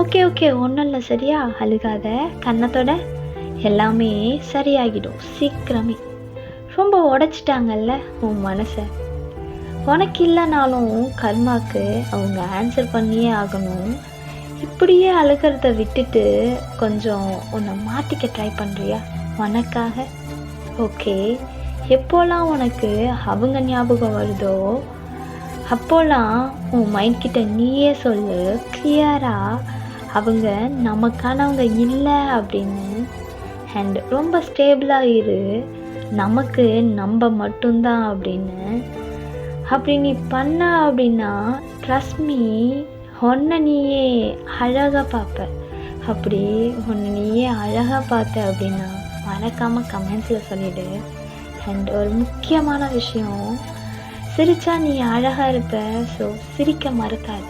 Okay okay, ஒன்றும் இல்லை, சரியா? அழுகாத, கன்னத்தோட எல்லாமே சரியாகிடும் சீக்கிரமே. ரொம்ப உடைச்சிட்டாங்கல்ல உன் மனசை. உனக்கு இல்லைனாலும் கர்மாக்கு அவங்க ஆன்சர் பண்ணியே ஆகணும். இப்படியே அழுகிறத விட்டுட்டு கொஞ்சம் உன்னை மாற்றிக்க ட்ரை பண்ணுறியா உனக்காக? ஓகே, எப்போல்லாம் உனக்கு அவங்க ஞாபகம் வருதோ அப்போல்லாம் உன் மைண்ட் கிட்ட நீயே சொல்லு கிளியராக, அவங்க நமக்கானவங்க இல்லை அப்படின்னு. அண்ட் ரொம்ப ஸ்டேபிளாக இரு, நமக்கு நம்ம மட்டும்தான் அப்படின்னு. அப்படி நீ பண்ண அப்படின்னா ட்ரஸ்ட் மீ, உன்னை நீயே அழகாக பார்ப்ப. அப்படி உன்னை நீயே அழகாக பார்த்த அப்படின்னா மறக்காமல் கமெண்ட்ஸில் சொல்லிவிடு. அண்ட் ஒரு முக்கியமான விஷயம், சிரிச்சா நீ அழகாக இருப்ப. ஸோ சிரிக்க மறக்காத.